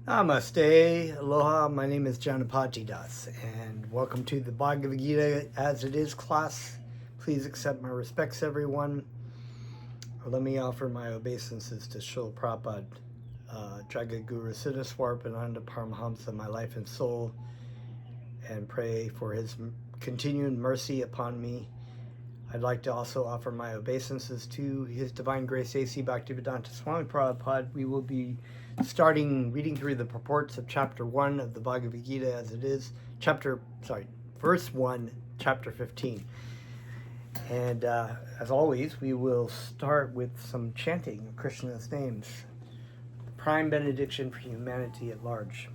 Namaste, aloha, my name is Janapati Das, and welcome to the Bhagavad Gita as it is class. Please accept my respects, everyone. Let me offer my obeisances to Srila Prabhupada, Jagadguru Siddhaswarapananda Paramahamsa, my life and soul, and pray for his continued mercy upon me. I'd like to also offer my obeisances to His Divine Grace A.C. Bhaktivedanta Swami Prabhupada. We will be starting reading through the purports of Chapter 1 of the Bhagavad Gita as it is, verse 1, Chapter 15. And as always, we will start with some chanting of Krishna's names, the prime benediction for humanity at large.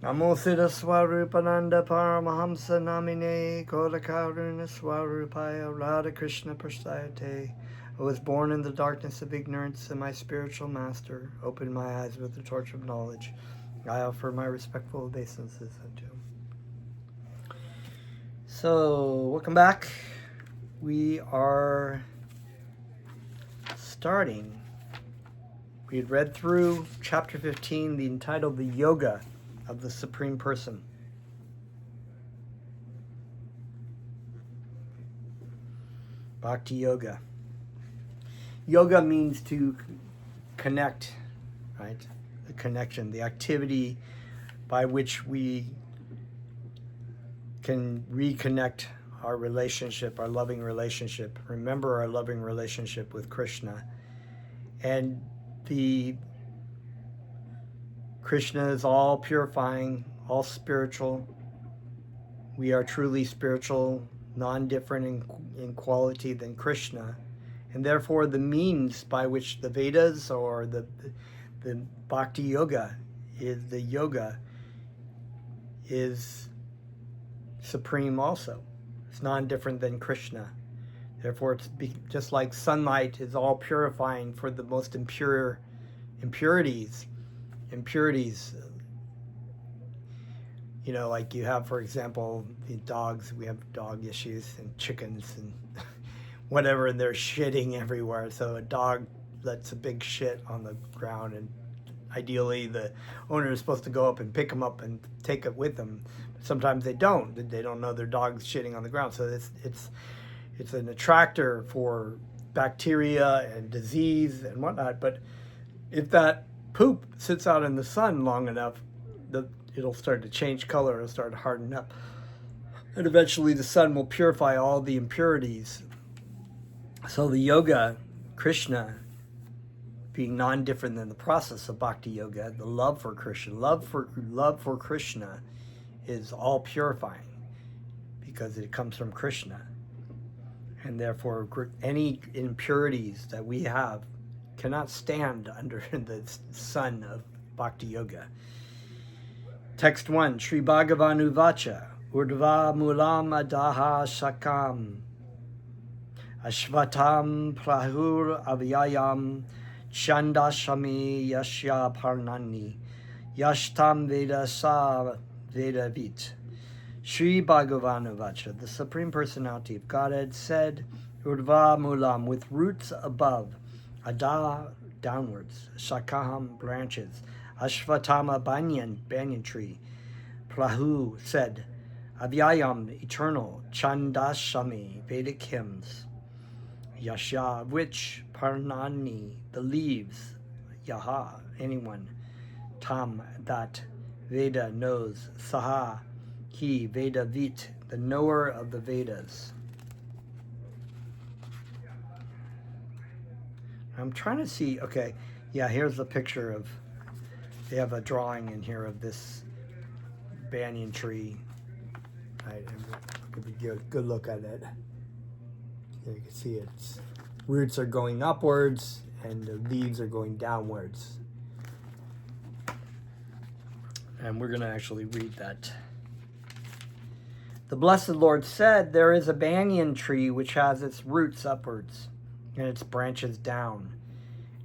Namo Siddha Swarupananda Paramahamsa Namine Kodakaruna Swarupaya Radha Krishna Prasayate. I was born in the darkness of ignorance, and my spiritual master opened my eyes with the torch of knowledge. I offer my respectful obeisances unto him. So, welcome back. We are starting. We had read through chapter 15, entitled The Yoga of the Supreme Person. Bhakti Yoga. Yoga means to connect, right? The connection, the activity by which we can reconnect our relationship, our loving relationship. Remember our loving relationship with Krishna. And the Krishna is all purifying, all spiritual. We are truly spiritual, non-different in quality than Krishna. And therefore the means by which the Vedas or the Bhakti Yoga is the yoga is supreme also. It's non-different than Krishna. Therefore, it's just like sunlight is all purifying for the most impurities. You know, like you have, for example, the dogs. We have dog issues and chickens and whatever, and they're shitting everywhere. So a dog lets a big shit on the ground, and ideally the owner is supposed to go up and pick them up and take it with them. But sometimes they don't. They don't know their dog's shitting on the ground. So it's an attractor for bacteria and disease and whatnot. But if that poop sits out in the sun long enough, it'll start to change color. It'll start to harden up. And eventually the sun will purify all the impurities. So the yoga, Krishna, being non-different than the process of Bhakti Yoga, the love for Krishna, love for Krishna is all purifying because it comes from Krishna. And therefore any impurities that we have cannot stand under the sun of Bhakti Yoga. Text 1, Sri Bhagavan Uvacha, Urdhva Mulam Adaha Shakam, Ashvatam Prahur Avyayam, Chandashami Yashya Parnani, Yashtam Veda Sa Vedavit. Sri Bhagavan Uvacha, the Supreme Personality of Godhead, said, Urdhva Mulam, with roots above, Ada downwards, Shakaham branches, Ashvatama banyan tree, Prahu said, Avyayam eternal, Chandashami Vedic hymns, Yashya which, Parnani the leaves, Yaha anyone, Tam that, Veda knows, Saha he, Vedavit the knower of the Vedas. I'm trying to see, okay, yeah, here's the picture of, they have a drawing in here of this banyan tree. Give a good look at it. Yeah, you can see its roots are going upwards and the leaves are going downwards. And we're going to actually read that. The Blessed Lord said, there is a banyan tree which has its roots upwards and its branches down,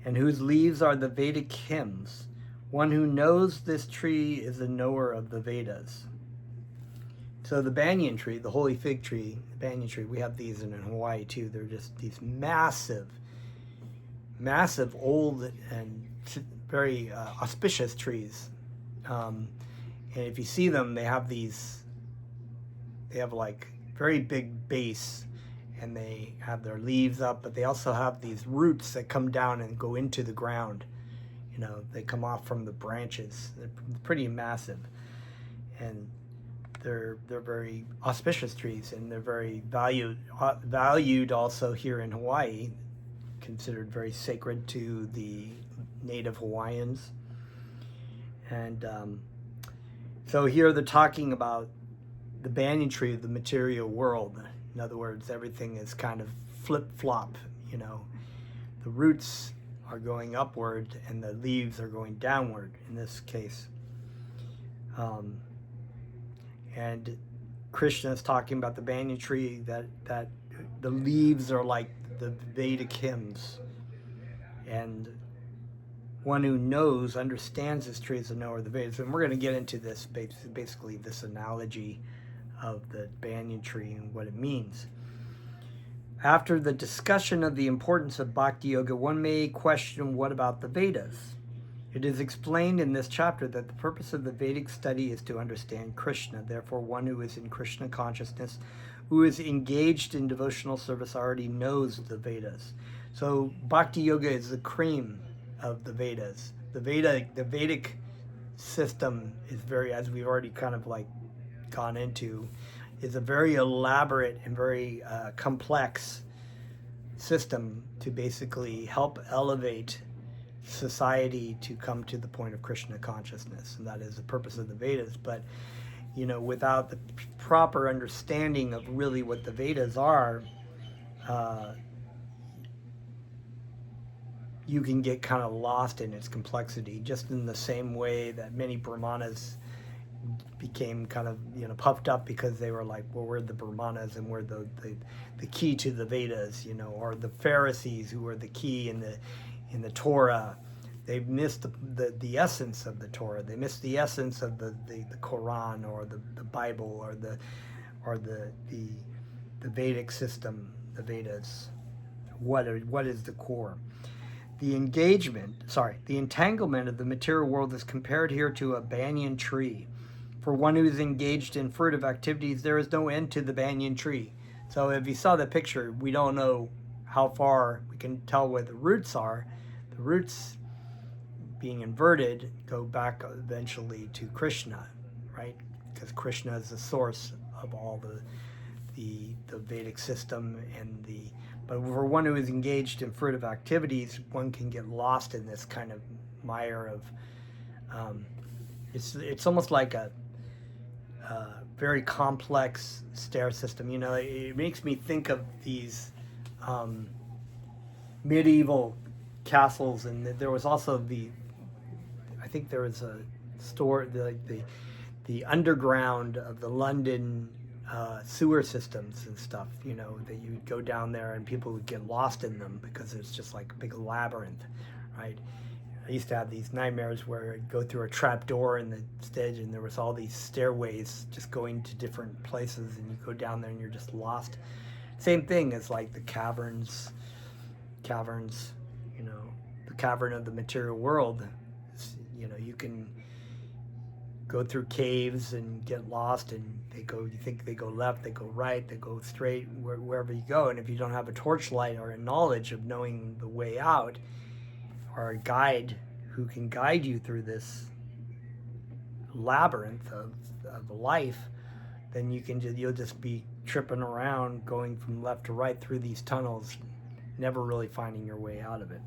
and whose leaves are the Vedic hymns. One who knows this tree is a knower of the Vedas. So the banyan tree, the holy fig tree, the banyan tree, we have these in Hawaii too. They're just these massive, old and very auspicious trees. And if you see them, they have like very big base, and they have their leaves up, but they also have these roots that come down and go into the ground. You know, they come off from the branches. They're pretty massive, and they're very auspicious trees, and they're very valued also here in Hawaii, considered very sacred to the native Hawaiians. And so here they're talking about the banyan tree of the material world. In other words, everything is kind of flip-flop, you know. The roots are going upward and the leaves are going downward in this case. And Krishna is talking about the banyan tree, that the leaves are like the Vedic hymns. And one who knows, understands this tree is a knower of the Vedas. And we're going to get into this, basically this analogy of the banyan tree and what it means. After the discussion of the importance of Bhakti Yoga, one may question, what about the Vedas? It is explained in this chapter that the purpose of the Vedic study is to understand Krishna. Therefore, one who is in Krishna consciousness, who is engaged in devotional service, already knows the Vedas. So Bhakti Yoga is the cream of the Vedas. The Vedic system is very, as we've already kind of like gone into, is a very elaborate and very complex system to basically help elevate society to come to the point of Krishna consciousness, and that is the purpose of the Vedas. But without the proper understanding of really what the Vedas are, you can get kind of lost in its complexity, just in the same way that many Brahmanas became kind of puffed up because they were like, well, we're the Brahmanas and we're the key to the Vedas, or the Pharisees who were the key in the Torah. They missed the essence of the Torah. They missed the essence of the Quran or the Bible or the Vedic system, the Vedas. What is the core? The entanglement of the material world is compared here to a banyan tree. For one who is engaged in fruitive activities, there is no end to the banyan tree. So if you saw the picture, we don't know how far. We can tell where the roots are. The roots, being inverted, go back eventually to Krishna, right? Because Krishna is the source of all the Vedic system But for one who is engaged in fruitive activities, one can get lost in this kind of mire of. It's almost like a very complex stair system. It makes me think of these medieval castles, and there was also I think there was a store, the underground of the London sewer systems and stuff, that you would go down there and people would get lost in them because it's just like a big labyrinth, right? I used to have these nightmares where I'd go through a trap door in the stage and there was all these stairways just going to different places, and you go down there and you're just lost. Same thing as like the caverns, the cavern of the material world. You can go through caves and get lost, and you think they go left, they go right, they go straight, wherever you go. And if you don't have a torchlight or a knowledge of knowing the way out, or a guide who can guide you through this labyrinth of life, then you'll just be tripping around, going from left to right through these tunnels, never really finding your way out of it.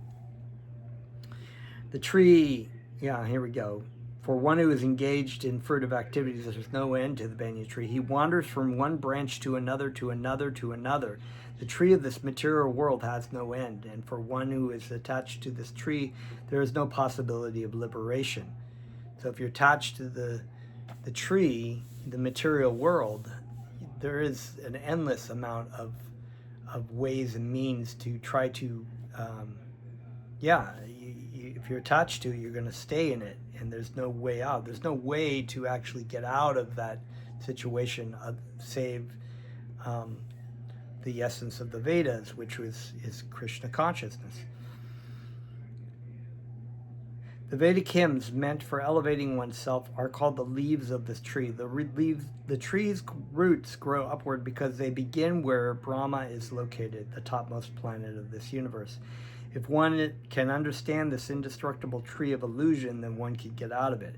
The tree, here we go. For one who is engaged in fruitive activities, there's no end to the banyan tree. He wanders from one branch to another, to another, to another. The tree of this material world has no end, and for one who is attached to this tree, there is no possibility of liberation. So if you're attached to the tree, the material world, there is an endless amount of ways and means to try to, if you're attached to it, you're going to stay in it, and there's no way out. There's no way to actually get out of that situation save the essence of the Vedas, which is Krishna consciousness. The Vedic hymns meant for elevating oneself are called the leaves of this tree. The tree's roots grow upward because they begin where Brahma is located, the topmost planet of this universe. If one can understand this indestructible tree of illusion, then one can get out of it.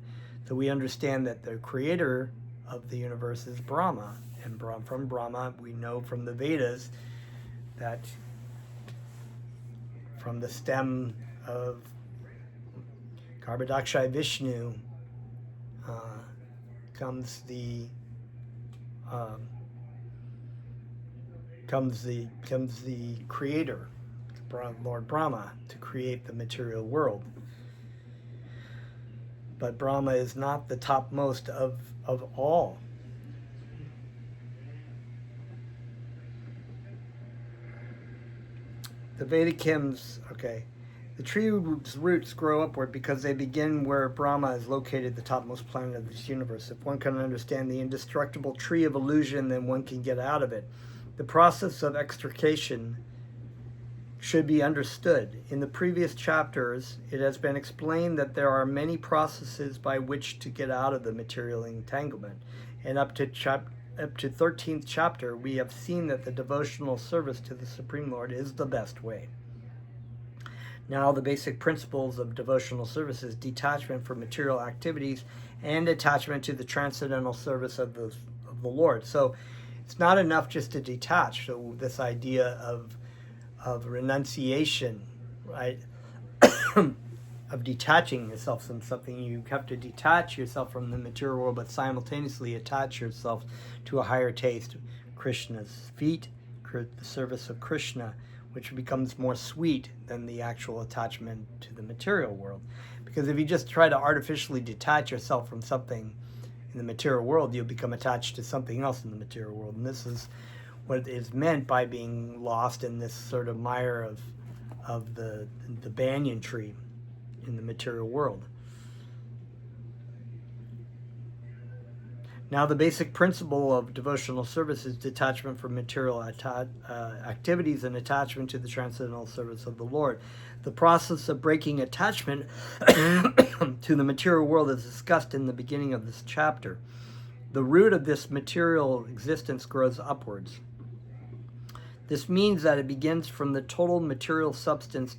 So we understand that the creator of the universe is Brahma. And from Brahma, we know from the Vedas that from the stem of Garbhodakshay Vishnu comes the creator, Lord Brahma, to create the material world. But Brahma is not the topmost of all. The Vedic hymns, the tree's roots grow upward because they begin where Brahma is located, the topmost planet of this universe. If one can understand the indestructible tree of illusion, then one can get out of it. The process of extrication should be understood. In the previous chapters, it has been explained that there are many processes by which to get out of the material entanglement. And up to 13th chapter, we have seen that the devotional service to the Supreme Lord is the best way. Now, the basic principles of devotional service is detachment from material activities and attachment to the transcendental service of the Lord. So It's not enough just to detach. So this idea of renunciation, right? Of detaching yourself from something. You have to detach yourself from the material world, but simultaneously attach yourself to a higher taste, Krishna's feet, the service of Krishna, which becomes more sweet than the actual attachment to the material world. Because if you just try to artificially detach yourself from something in the material world, you'll become attached to something else in the material world. And this is what is meant by being lost in this sort of mire of the banyan tree in the material world. Now, the basic principle of devotional service is detachment from material activities and attachment to the transcendental service of the Lord. The process of breaking attachment to the material world is discussed in the beginning of this chapter. The root of this material existence grows upwards. This means that it begins from the total material substance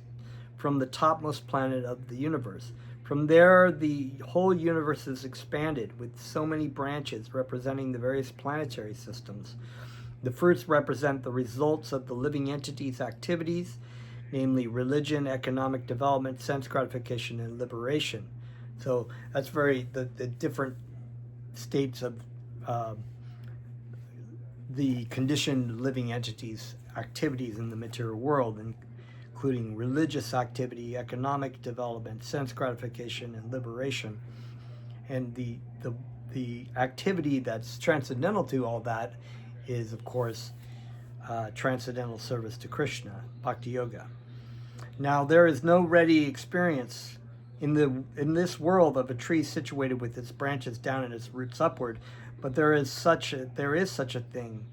from the topmost planet of the universe. From there, the whole universe is expanded with so many branches representing the various planetary systems. The fruits represent the results of the living entities' activities, namely religion, economic development, sense gratification, and liberation. So that's the different states of the conditioned living entities' activities in the material world, including religious activity, economic development, sense gratification, and liberation. And the activity that's transcendental to all that is, of course, transcendental service to Krishna, Bhakti Yoga. Now, there is no ready experience in this world of a tree situated with its branches down and its roots upward, but there is such a thing.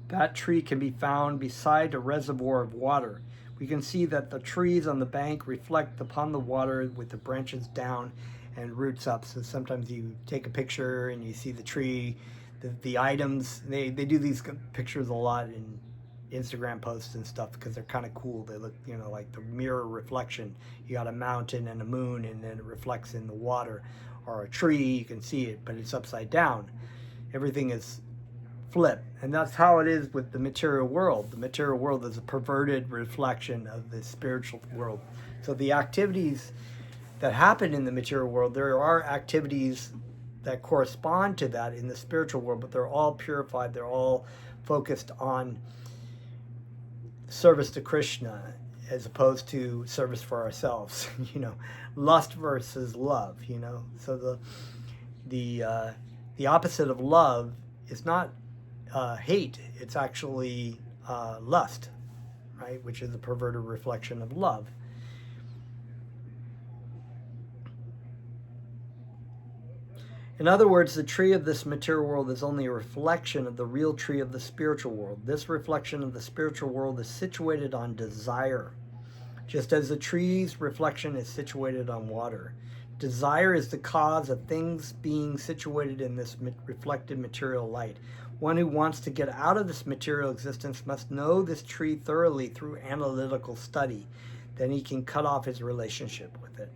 That tree can be found beside a reservoir of water. We can see that the trees on the bank reflect upon the water with the branches down and roots up. So sometimes you take a picture and you see the tree, the items. They do these pictures a lot in Instagram posts and stuff because they're kind of cool. They look, like the mirror reflection. You got a mountain and a moon, and then it reflects in the water. Or a tree, you can see it, but it's upside down. Everything is flip, and that's how it is with the material world. The material world is a perverted reflection of the spiritual world. So the activities that happen in the material world, there are activities that correspond to that in the spiritual world, but they're all purified. They're all focused on service to Krishna as opposed to service for ourselves. Lust versus love. So the opposite of love is not hate. It's actually lust, right? Which is a perverted reflection of love. In other words, the tree of this material world is only a reflection of the real tree of the spiritual world. This reflection of the spiritual world is situated on desire, just as the tree's reflection is situated on water. Desire is the cause of things being situated in this reflected material light. One who wants to get out of this material existence must know this tree thoroughly through analytical study. Then he can cut off his relationship with it.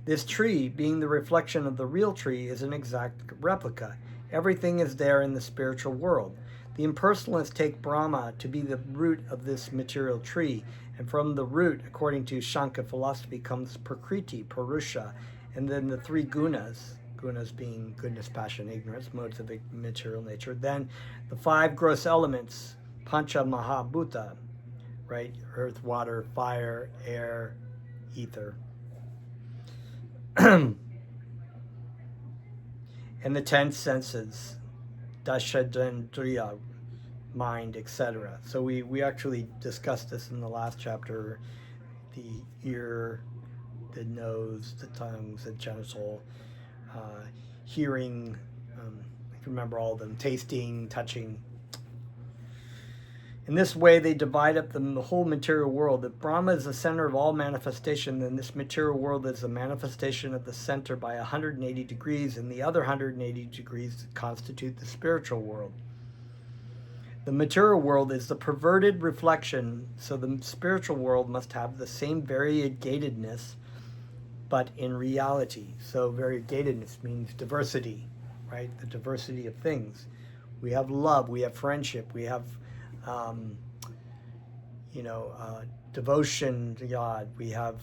This tree, being the reflection of the real tree, is an exact replica. Everything is there in the spiritual world. The impersonalists take Brahma to be the root of this material tree, and from the root, according to Shankar philosophy, comes Prakriti, Purusha, and then the three gunas being goodness, passion, ignorance, modes of material nature. Then the five gross elements, Pancha Mahabhuta, right? Earth, water, fire, air, ether. And the 10 senses, Dashadendriya, mind, etc. So we actually discussed this in the last chapter. The ear, the nose, the tongue, the genital, hearing, I can remember all of them, tasting, touching. In this way, they divide up the whole material world. If Brahma is the center of all manifestation, then this material world is a manifestation of the center by 180 degrees, and the other 180 degrees constitute the spiritual world. The material world is the perverted reflection, so the spiritual world must have the same variegatedness, but in reality. So variegatedness means diversity, right? The diversity of things, We have love, we have friendship, we have, devotion to God. We have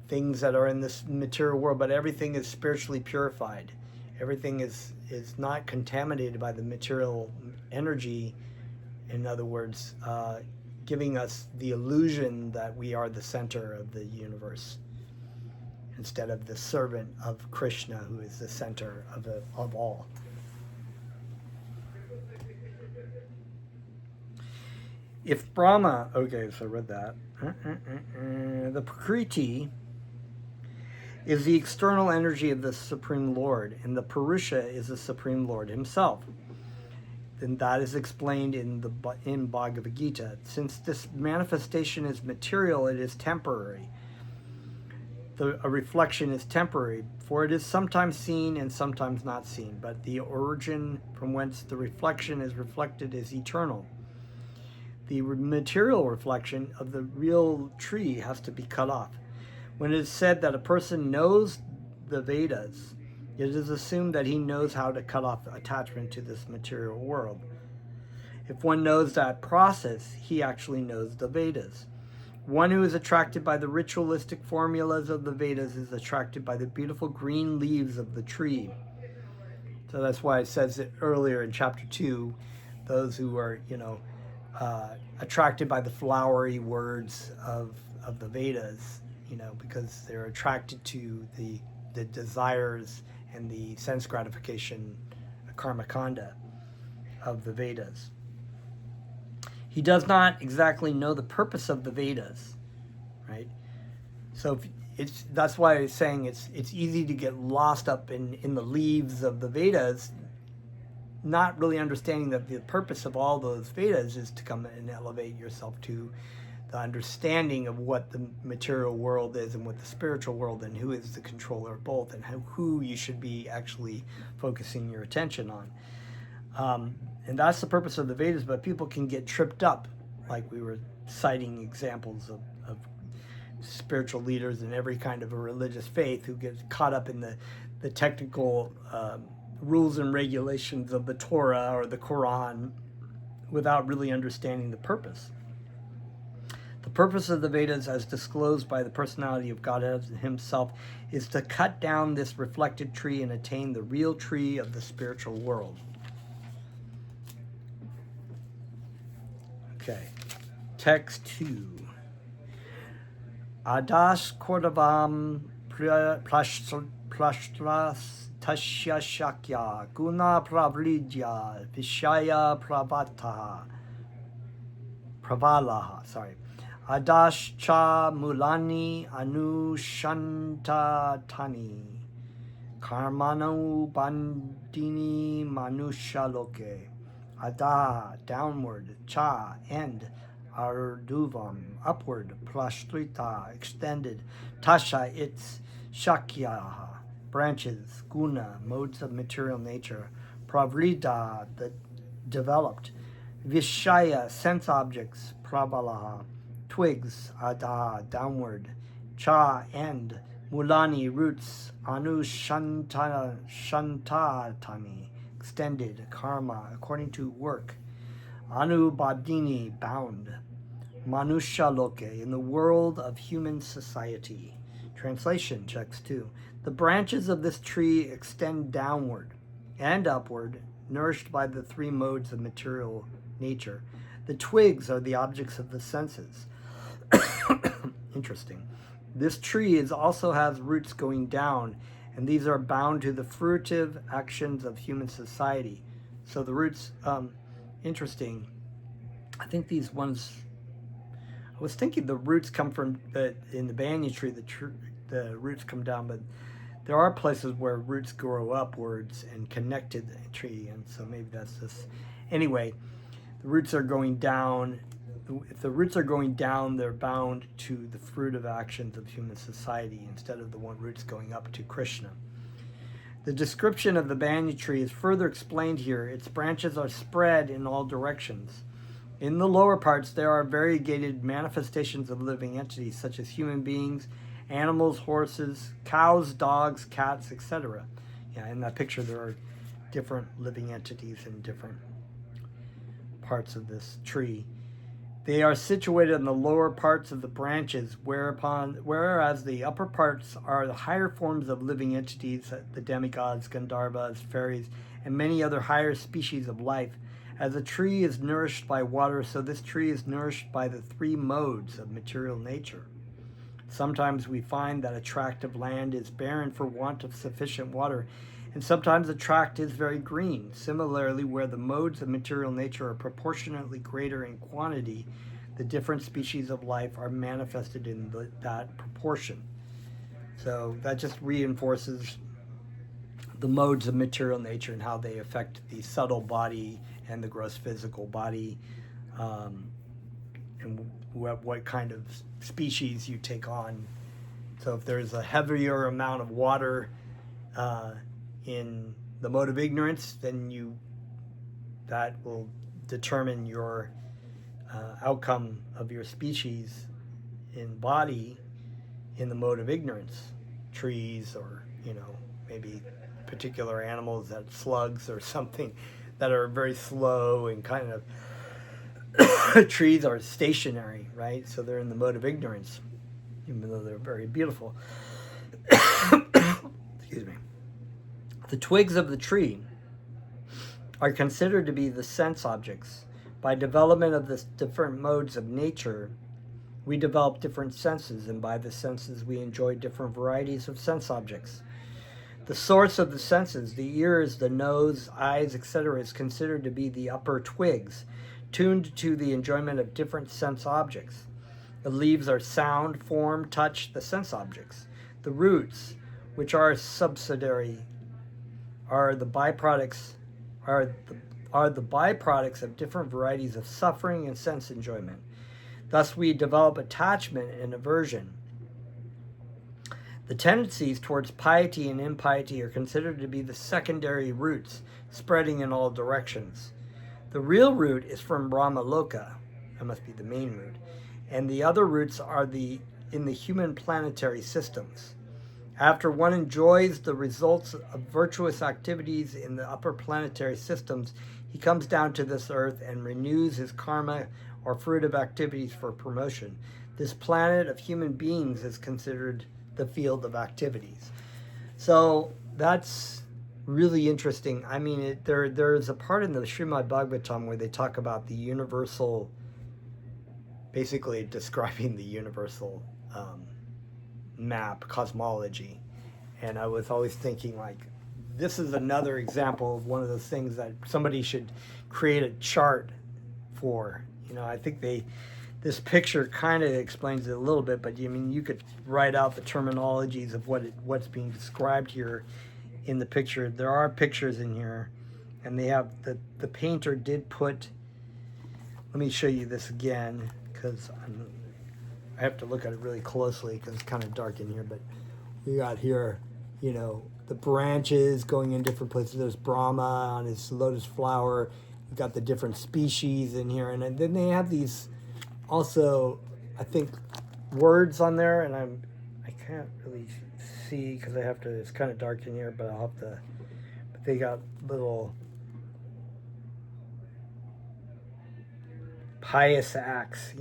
things that are in this material world, but everything is spiritually purified. Everything is not contaminated by the material energy. In other words, giving us the illusion that we are the center of the universe, instead of the servant of Krishna, who is the center of all. If Brahma, okay, so I read that. The Prakriti is the external energy of the Supreme Lord, and the Purusha is the Supreme Lord himself. Then that is explained in Bhagavad Gita. Since this manifestation is material, it is temporary. A reflection is temporary, for it is sometimes seen and sometimes not seen, but the origin from whence the reflection is reflected is eternal. The material reflection of the real tree has to be cut off. When it is said that a person knows the Vedas, it is assumed that he knows how to cut off attachment to this material world. If one knows that process, he actually knows the Vedas. One who is attracted by the ritualistic formulas of the Vedas is attracted by the beautiful green leaves of the tree. So that's why it says it earlier in chapter 2, those who are, attracted by the flowery words of the Vedas, because they're attracted to the desires and the sense gratification, karma kanda of the Vedas. He does not exactly know the purpose of the Vedas, right? So that's why it's saying it's easy to get lost up in the leaves of the Vedas, not really understanding that the purpose of all those Vedas is to come and elevate yourself to the understanding of what the material world is and what the spiritual world, and who is the controller of both, and who you should be actually focusing your attention on. And that's the purpose of the Vedas, but people can get tripped up, like we were citing examples of spiritual leaders in every kind of a religious faith who get caught up in the technical rules and regulations of the Torah or the Quran without really understanding the purpose. The purpose of the Vedas, as disclosed by the personality of God himself, is to cut down this reflected tree and attain the real tree of the spiritual world. Okay, text 2. Adas kordavam plastras tasya shakya guna pravridya vishaya pravalaha. Adash cha mulani anushanta tani karmanu bandini manusha loke. Ada, downward, cha, end, arduvam, upward, plashtrita, extended, tasha, its, shakya, branches, guna, modes of material nature, pravrida, the developed, vishaya, sense objects, prabalaha, twigs, ada, downward, cha, end, mulani, roots, anu, shantatani, extended, karma, according to work, anubadini, bound, manusha loke, in the world of human society. Translation, text 2. The branches of this tree extend downward and upward, nourished by the three modes of material nature. The twigs are the objects of the senses. Interesting. This tree also has roots going down, and these are bound to the fruitive actions of human society. So the roots, interesting. I think these ones, I was thinking the roots come from, in the banyan tree, the roots come down, but there are places where roots grow upwards and connect to the tree, and so maybe that's this. Anyway, the roots are going down. If the roots are going down, they're bound to the fruitive actions of human society instead of the one roots going up to Krishna. The description of the banyan tree is further explained here. Its branches are spread in all directions. In the lower parts, there are variegated manifestations of living entities, such as human beings, animals, horses, cows, dogs, cats, etc. Yeah, in that picture, there are different living entities in different parts of this tree. They are situated in the lower parts of the branches, whereas the upper parts are the higher forms of living entities, the demigods, Gandharvas, fairies, and many other higher species of life. As a tree is nourished by water, so this tree is nourished by the three modes of material nature. Sometimes we find that a tract of land is barren for want of sufficient water, and sometimes the tract is very green. Similarly, where the modes of material nature are proportionately greater in quantity, the different species of life are manifested in that proportion. So that just reinforces the modes of material nature and how they affect the subtle body and the gross physical body, and what kind of species you take on. So if there's a heavier amount of water in the mode of ignorance, then that will determine your outcome of your species in body in the mode of ignorance. Trees, or maybe particular animals, that slugs or something, that are very slow and kind of trees are stationary, right? So they're in the mode of ignorance, even though they're very beautiful. Excuse me. The twigs of the tree are considered to be the sense objects. By development of the different modes of nature, we develop different senses, and by the senses we enjoy different varieties of sense objects. The source of the senses, the ears, the nose, eyes, etc., is considered to be the upper twigs, tuned to the enjoyment of different sense objects. The leaves are sound, form, touch, the sense objects. The roots, which are subsidiary, are the byproducts of different varieties of suffering and sense enjoyment. Thus we develop attachment and aversion. The tendencies towards piety and impiety are considered to be the secondary roots, spreading in all directions. The real root is from Brahmaloka, that must be the main root, and the other roots are in the human planetary systems. After one enjoys the results of virtuous activities in the upper planetary systems, he comes down to this earth and renews his karma or fruit of activities for promotion. This planet of human beings is considered the field of activities. So that's really interesting. I mean, there's a part in the Srimad Bhagavatam where they talk about the universal, basically describing the universal map, cosmology. And I was always thinking, like, this is another example of one of those things that somebody should create a chart for. I think this picture kind of explains it a little bit, but I mean, you could write out the terminologies of what's being described here in the picture. There are pictures in here, and they have the painter did put. Let me show you this again, because I have to look at it really closely because it's kind of dark in here. But we got here, the branches going in different places. There's Brahma on his lotus flower. You've got the different species in here, and then they have these also, I think, words on there, and I can't really see because I have to. It's kind of dark in here, but I'll have to. But they got little pious acts,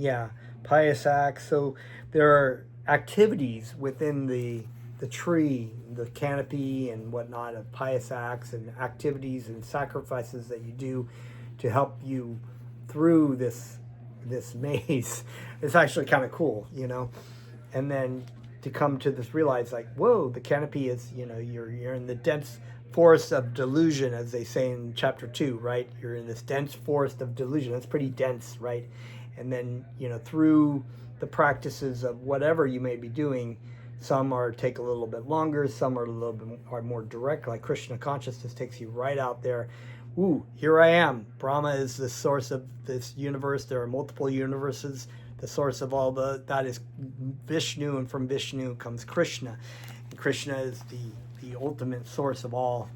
pious acts. So there are activities within the tree, the canopy and whatnot, of pious acts and activities and sacrifices that you do to help you through this maze. It's actually kind of cool, and then to come to this, realize, like, whoa, the canopy is, you're in the dense forest of delusion, as they say in chapter 2, right? You're in this dense forest of delusion. That's pretty dense, right? And then, through the practices of whatever you may be doing, some take a little bit longer, some are more direct, like Krishna consciousness takes you right out there. Ooh, here I am. Brahma is the source of this universe. There are multiple universes. The source of all that is Vishnu, and from Vishnu comes Krishna. And Krishna is the ultimate source of all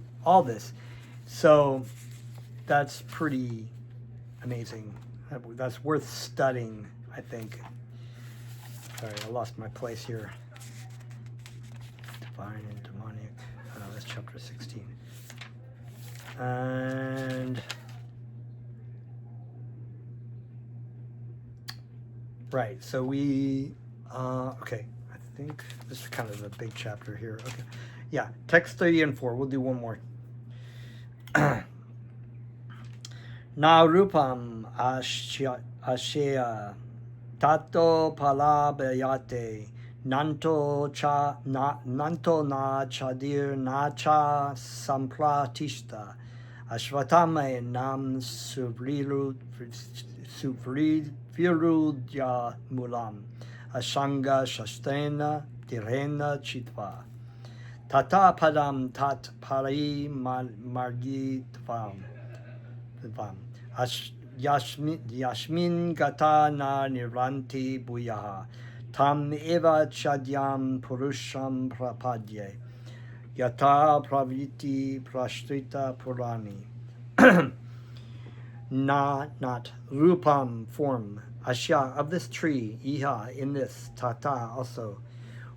this. So that's pretty amazing. That's worth studying, I think. Sorry, I lost my place here. Divine and demonic. That's chapter 16. And Right. So we, okay. I think this is kind of a big chapter here. Okay. Yeah. Text 3 and 4. We'll do one more. Na rupam ashya tato palabhayate nanto na chadir na cha sampratishta ashvatame nam suvrudya mulam ashanga shastrena tirena chitva tata padam tat pari margitvam Yashmin gata na niranti bhuyaha tam eva chadyam purusham prapadye yata praviti prashtrita purani. Not rupam, form, asya, of this tree, iha, in this, tata, also,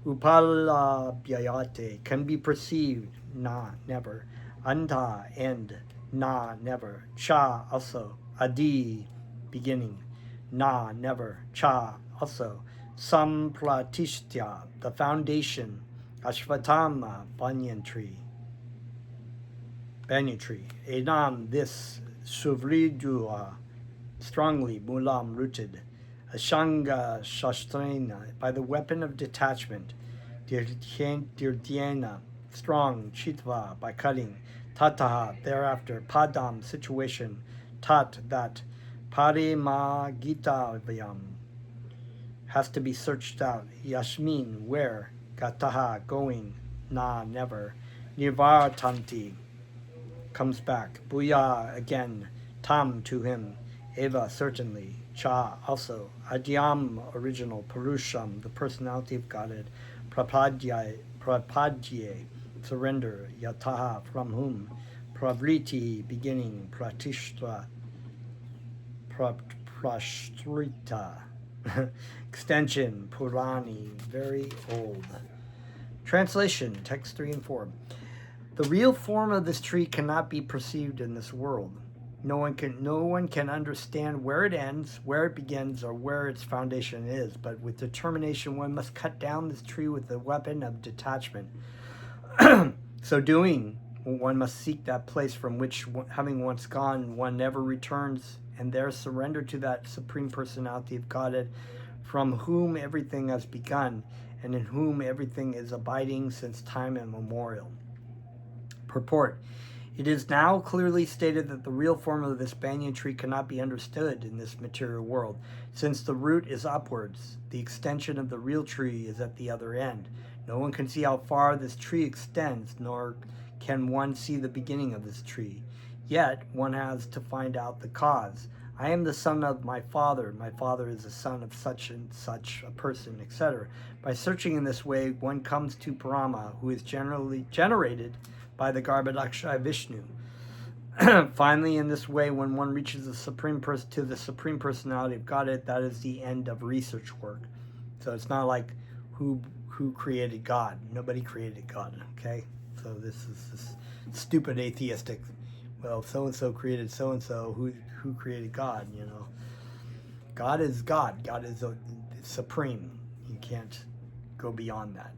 upalabhyayate, can be perceived, na, never, anta, end, na, never, cha, also, adi, beginning, na, never, cha, also, sampratishya, the foundation, ashvatama, banyan tree, enam, this, suvridua, strongly, mulam, rooted, ashanga, shastrena, by the weapon of detachment, dirdyena, strong, chitva, by cutting, tataha, thereafter, padam, situation, tat, that, parimagitavayam, has to be searched out, yashmin, where, gataha, going, na, never, nivartanti, comes back, bhuya, again, tam, to him, eva, certainly, cha, also, adyam, original, purusham, the personality of Godhead, prapadye, surrender, yataha, from whom, pravriti, beginning, prashtrita, extension, purani, very old. Translation, text 3 and 4. The real form of this tree cannot be perceived in this world. No one can understand where it ends, where it begins, or where its foundation is. But with determination, one must cut down this tree with the weapon of detachment. So doing, one must seek that place from which, having once gone, one never returns, and there surrender to that Supreme Personality of Godhead, from whom everything has begun, and in whom everything is abiding since time immemorial. Purport. It is now clearly stated that the real form of this banyan tree cannot be understood in this material world. Since the root is upwards, the extension of the real tree is at the other end. No one can see how far this tree extends, nor can one see the beginning of this tree. Yet, one has to find out the cause. I am the son of my father is the son of such and such a person, etc. By searching in this way, one comes to Brahma, who is generally generated by the Garbhodakshay Vishnu. Finally, in this way, when one reaches the Supreme Personality of Godhead, that is the end of research work. So it's not like who created God. Nobody created God, okay? So this is this stupid atheistic, well, so-and-so created so-and-so, who created God, you know? God is God. God is supreme. You can't go beyond that.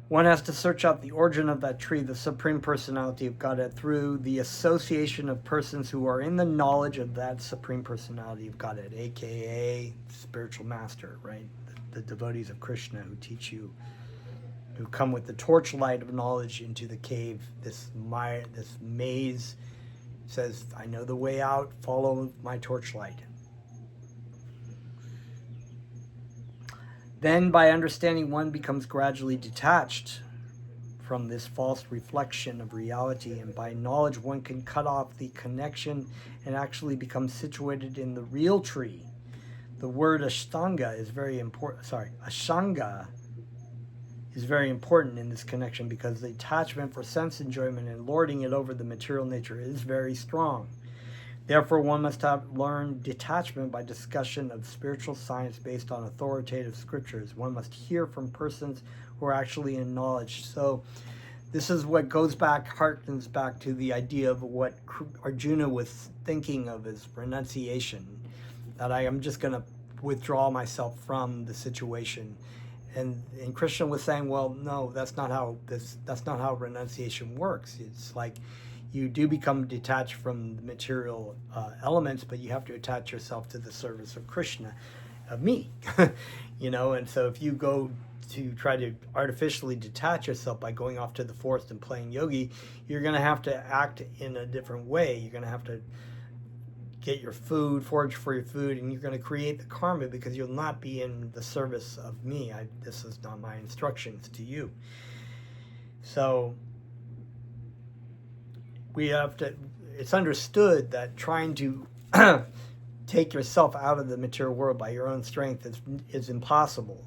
One has to search out the origin of that tree, the Supreme Personality of Godhead, through the association of persons who are in the knowledge of that Supreme Personality of Godhead, aka spiritual master, right? The devotees of Krishna who teach you, who come with the torchlight of knowledge into the cave, this maze, says, I know the way out, follow my torchlight. Then, by understanding, one becomes gradually detached from this false reflection of reality, and by knowledge, one can cut off the connection and actually become situated in the real tree. The word ashtanga is very important. Ashanga is very important in this connection because the attachment for sense enjoyment and lording it over the material nature is very strong. Therefore, one must learn detachment by discussion of spiritual science based on authoritative scriptures. One must hear from persons who are actually in knowledge. So this is what harkens back to the idea of what Arjuna was thinking of as renunciation. that I am just going to withdraw myself from the situation. And Krishna was saying, well, no, that's not how renunciation works. It's like you do become detached from the material elements, but you have to attach yourself to the service of Krishna, of me. And so if you go to try to artificially detach yourself by going off to the forest and playing yogi, you're going to have to act in a different way. You're going to have to get your food, forage for your food, and you're going to create the karma because you'll not be in the service of me. This is not my instructions to you. So it's understood that trying to take yourself out of the material world by your own strength is impossible.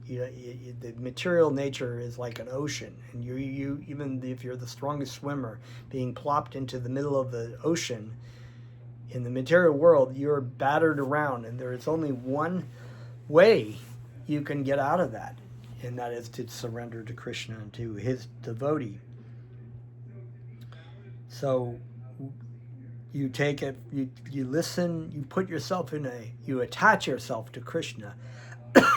The material nature is like an ocean, and you even if you're the strongest swimmer, being plopped into the middle of the ocean, in the material world, you're battered around, and there is only one way you can get out of that, and that is to surrender to Krishna and to his devotee. So you take it, you listen, you put yourself you attach yourself to Krishna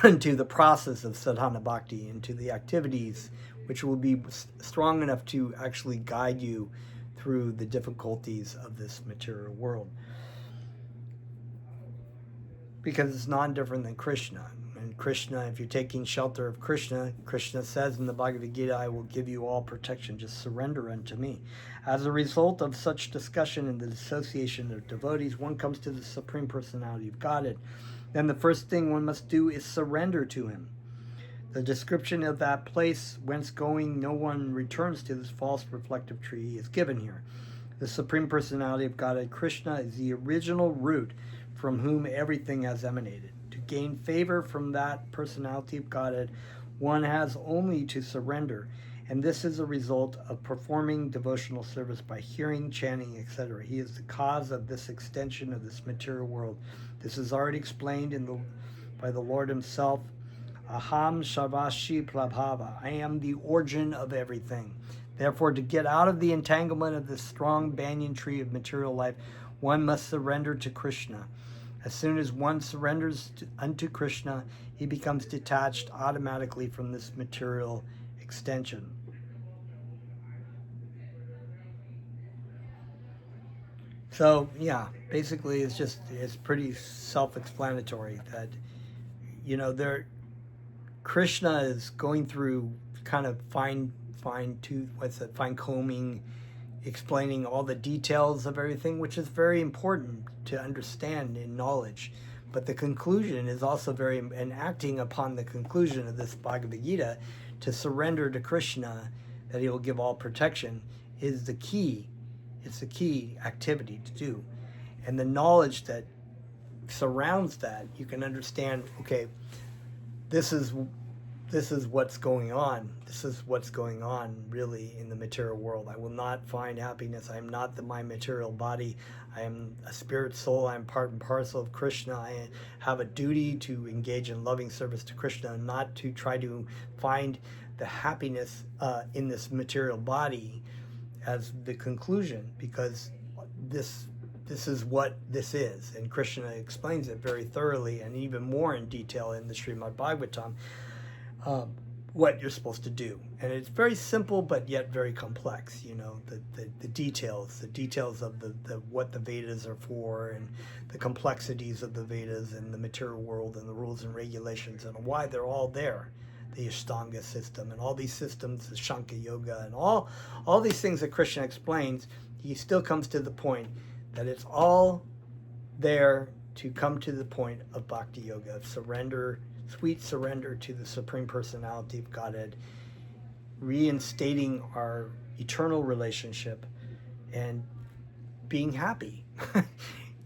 and to the process of sadhana bhakti and to the activities which will be strong enough to actually guide you through the difficulties of this material world. Because it's non-different than Krishna. And Krishna, if you're taking shelter of Krishna, Krishna says in the Bhagavad Gita, I will give you all protection, just surrender unto me. As a result of such discussion and the association of devotees, one comes to the Supreme Personality of Godhead. Then the first thing one must do is surrender to him. The description of that place whence going no one returns to this false reflective tree is given here. The Supreme Personality of Godhead, Krishna, is the original root from whom everything has emanated. To gain favor from that personality of Godhead, one has only to surrender, and this is a result of performing devotional service by hearing, chanting, etc. He is the cause of this extension of this material world. This is already explained by the Lord himself. Aham Sarvashi Prabhava. I am the origin of everything. Therefore, to get out of the entanglement of this strong banyan tree of material life, one must surrender to Krishna. As soon as one surrenders unto Krishna, he becomes detached automatically from this material extension. So, yeah, basically it's pretty self-explanatory that, Krishna is going through kind of fine combing, explaining all the details of everything, which is very important to understand in knowledge. But the conclusion is also and acting upon the conclusion of this Bhagavad Gita, to surrender to Krishna, that he will give all protection, is the key. It's the key activity to do. And the knowledge that surrounds that, you can understand, okay, this is what's going on. This is what's going on really in the material world. I will not find happiness. I am not my material body. I am a spirit soul. I am part and parcel of Krishna. I have a duty to engage in loving service to Krishna, and not to try to find the happiness in this material body as the conclusion, because this is what this is. And Krishna explains it very thoroughly and even more in detail in the Srimad Bhagavatam. What you're supposed to do, and it's very simple but yet very complex. The details of the what the Vedas are for, and the complexities of the Vedas and the material world and the rules and regulations and why they're all there. The Ashtanga system and all these systems, the Shankar Yoga and all these things that Krishna explains. He still comes to the point that it's all there to come to the point of Bhakti Yoga, of surrender, sweet surrender to the Supreme Personality of Godhead, reinstating our eternal relationship and being happy.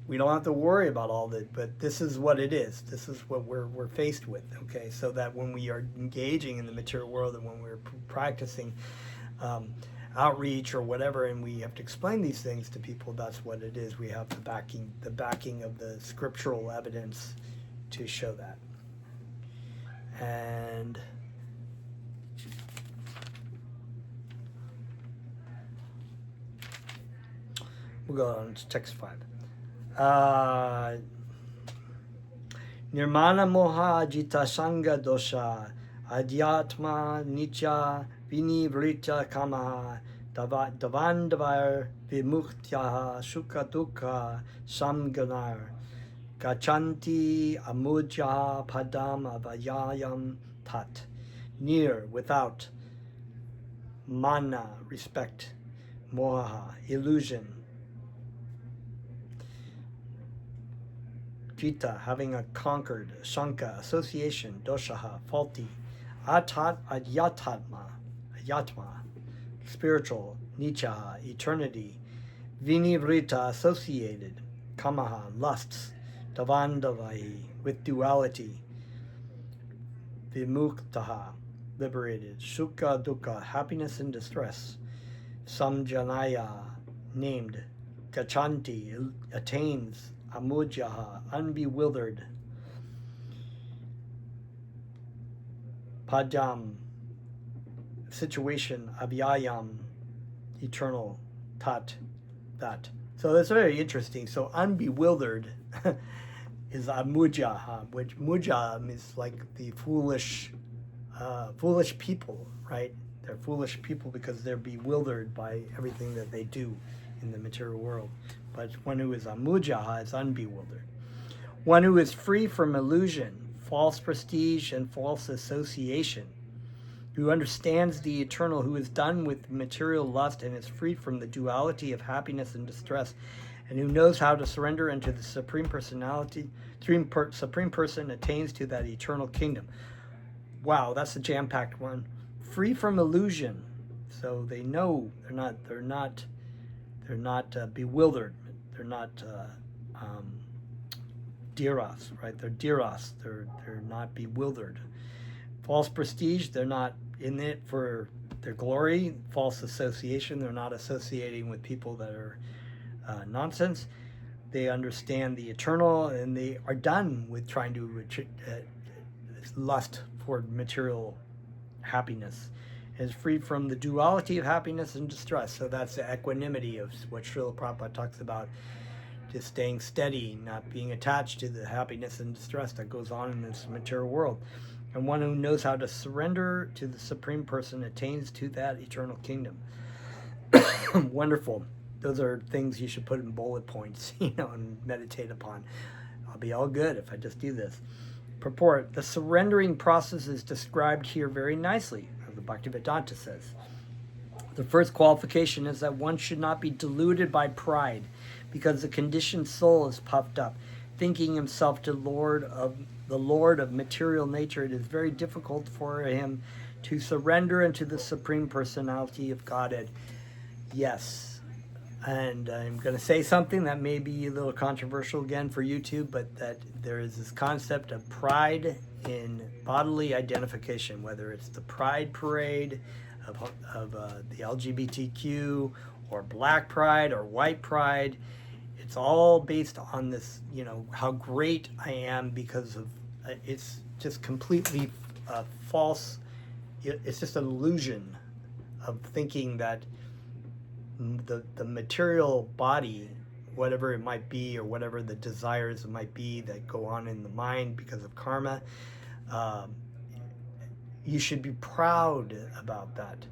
We don't have to worry about all that, but this is what it is. This is what we're faced with, okay? So that when we are engaging in the material world and when we're practicing outreach or whatever, and we have to explain these things to people, that's what it is. We have the backing of the scriptural evidence to show that. And we'll go on to text 5. Nirmana moha jita sanga dosha, adhyatma nicha vinivrita kamaha, davandavar vimuktyaha sukha dukkha samganar, gachanti amujya padam avayayam tat. Near, without, mana, respect, moha, illusion, jita, having a conquered, shanka, association, doshaha, faulty, adyatatma, spiritual, nichaha, eternity, vinivrita, associated, kamaha, lusts, davandavahi, with duality, vimuktaha, liberated, sukha dukkha, happiness and distress, samjanaya, named, gachanti, attains, amujyaha, unbewildered, padam, situation, avyayam, eternal, tat, that. So that's very interesting. So unbewildered is amujyaha, which mujja means like the foolish people, right? They're foolish people because they're bewildered by everything that they do in the material world. But one who is amujjaha is unbewildered. One who is free from illusion, false prestige, and false association, who understands the eternal, who is done with material lust and is free from the duality of happiness and distress, and who knows how to surrender into the Supreme Personality, Supreme Person attains to that eternal kingdom. Wow, that's a jam-packed one. Free from illusion, so they know they're not bewildered. They're not diras, right? They're diras. They're not bewildered. False prestige, they're not in it for their glory. False association, they're not associating with people that are nonsense. They understand the eternal, and they are done with trying to lust for material happiness. Is free from the duality of happiness and distress. So that's the equanimity of what Srila Prabhupada talks about, just staying steady, not being attached to the happiness and distress that goes on in this material world. And one who knows how to surrender to the Supreme Person attains to that eternal kingdom. Wonderful. Those are things you should put in bullet points, and meditate upon. I'll be all good if I just do this. Purport. The surrendering process is described here very nicely, as the Bhaktivedanta says. The first qualification is that one should not be deluded by pride, because the conditioned soul is puffed up, thinking himself the Lord of material nature. It is very difficult for him to surrender into the Supreme Personality of Godhead. Yes. And I'm going to say something that may be a little controversial again for YouTube, but that there is this concept of pride in bodily identification, whether it's the pride parade of the LGBTQ, or black pride or white pride. It's all based on this, how great I am because of, it's just completely false. It's just an illusion of thinking that the material body, whatever it might be, or whatever the desires might be that go on in the mind because of karma, you should be proud about that.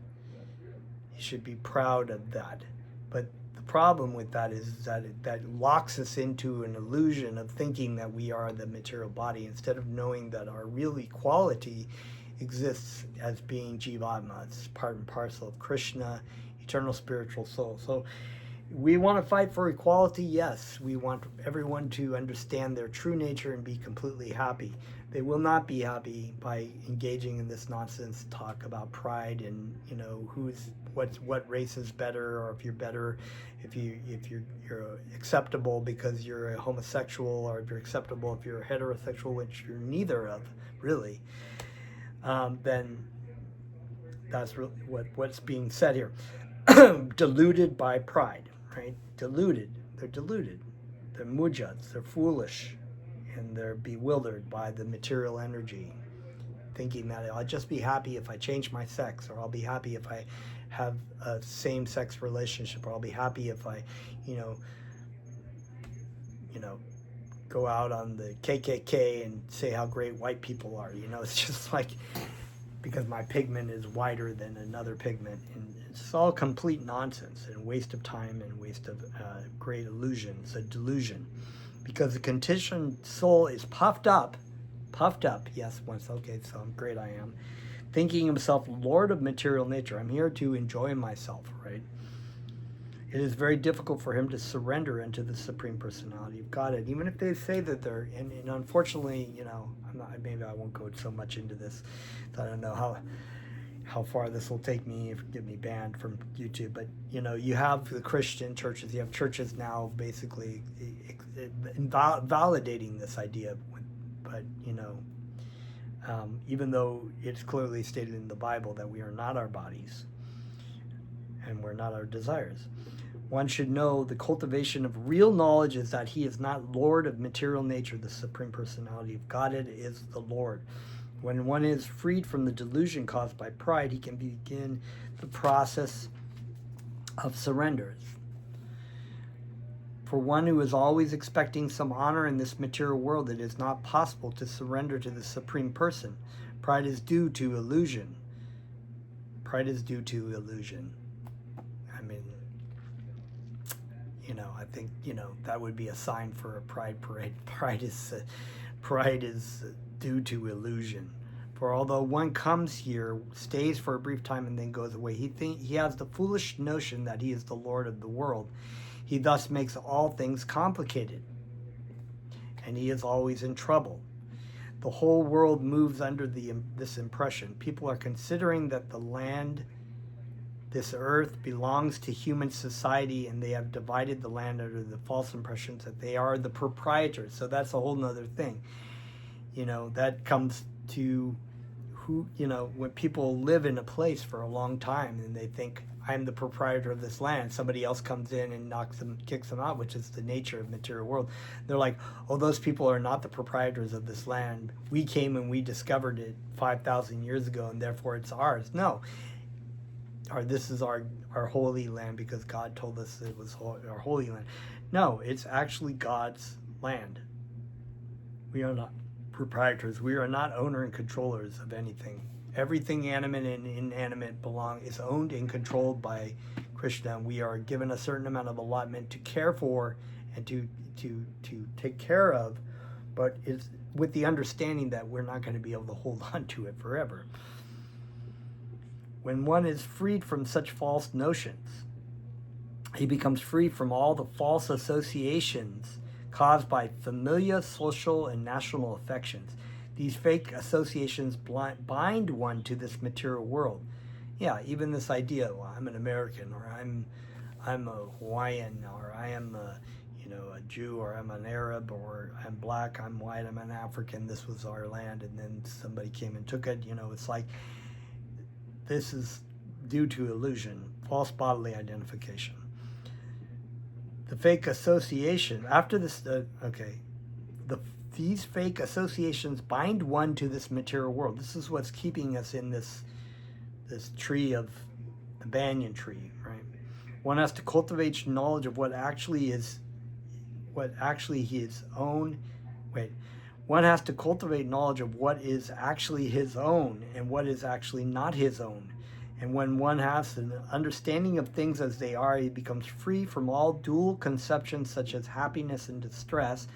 You should be proud of that. But the problem with that is that that locks us into an illusion of thinking that we are the material body, instead of knowing that our real equality exists as being Jivatma. It's part and parcel of Krishna, eternal spiritual soul. So we want to fight for equality, yes. We want everyone to understand their true nature and be completely happy. They will not be happy by engaging in this nonsense talk about pride and what race is better, or if you're better, if you're acceptable because you're a homosexual, or if you're acceptable if you're a heterosexual, which you're neither of, really. Then that's really what's being said here. Deluded by pride, right? Deluded. They're deluded. They're mujjats. They're foolish. And they're bewildered by the material energy, thinking that I'll just be happy if I change my sex, or I'll be happy if I have a same-sex relationship, or I'll be happy if I, go out on the KKK and say how great white people are. It's just like, because my pigment is whiter than another pigment. And it's all complete nonsense and waste of time and waste of great illusion. It's a delusion. Because the conditioned soul is puffed up, yes, once, okay, so I'm great, I am, thinking himself Lord of material nature. I'm here to enjoy myself, right? It is very difficult for him to surrender into the Supreme Personality of Godhead, even if they say that they're, and unfortunately, maybe I won't go so much into this. I don't know how far this will take me, get me banned from YouTube, but you have the Christian churches, you have churches now basically validating this idea, but even though it's clearly stated in the Bible that we are not our bodies and we're not our desires. One should know the cultivation of real knowledge is that he is not Lord of material nature. The Supreme Personality of Godhead is the Lord. When one is freed from the delusion caused by pride, he can begin the process of surrender. For one who is always expecting some honor in this material world, it is not possible to surrender to the Supreme Person. Pride is due to illusion. Pride is due to illusion. I mean, I think, that would be a sign for a pride parade. Pride is due to illusion. For although one comes here, stays for a brief time, and then goes away, he has the foolish notion that he is the Lord of the world. He thus makes all things complicated, and he is always in trouble. The whole world moves under this impression. People are considering that the land, this earth, belongs to human society, and they have divided the land under the false impressions that they are the proprietors. So that's a whole nother thing. That comes to when people live in a place for a long time and they think, I'm the proprietor of this land, somebody else comes in and kicks them out, which is the nature of the material world. They're like, oh, those people are not the proprietors of this land. We came and we discovered it 5,000 years ago, and therefore it's ours. No. This is our holy land because God told us it was our holy land. No, it's actually God's land. We are not proprietors. We are not owner and controllers of anything. Everything animate and inanimate is owned and controlled by Krishna. We are given a certain amount of allotment to care for and to take care of, but it's with the understanding that we're not going to be able to hold on to it forever. When one is freed from such false notions, he becomes free from all the false associations caused by familial, social, and national affections. These fake associations bind one to this material world. Yeah, even this idea, well, I'm an American, or I'm a Hawaiian, or I am a Jew, or I'm an Arab, or I'm black, I'm white, I'm an African, this was our land, and then somebody came and took it. It's like, this is due to illusion, false bodily identification. The fake association, after this, these fake associations bind one to this material world. This is what's keeping us in this tree of the banyan tree, right? One has to cultivate knowledge of what actually his own. One has to cultivate knowledge of what is actually his own and what is actually not his own. And when one has an understanding of things as they are, he becomes free from all dual conceptions such as happiness and distress,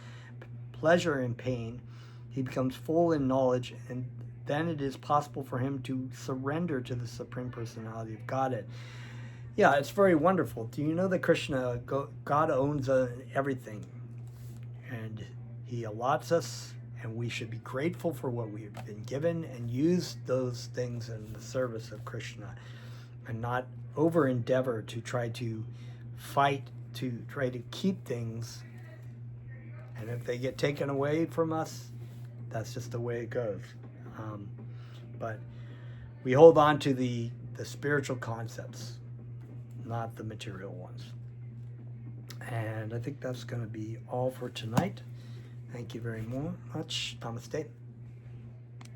pleasure and pain. He becomes full in knowledge, and then it is possible for him to surrender to the Supreme Personality of Godhead. Yeah, it's very wonderful. Do you know that Krishna, God owns everything, and he allots us, and we should be grateful for what we have been given and use those things in the service of Krishna, and not over endeavor to try to fight, to try to keep things. And if they get taken away from us, that's just the way it goes. But we hold on to the spiritual concepts, not the material ones. And I think that's going to be all for tonight. Thank you very much. Namaste.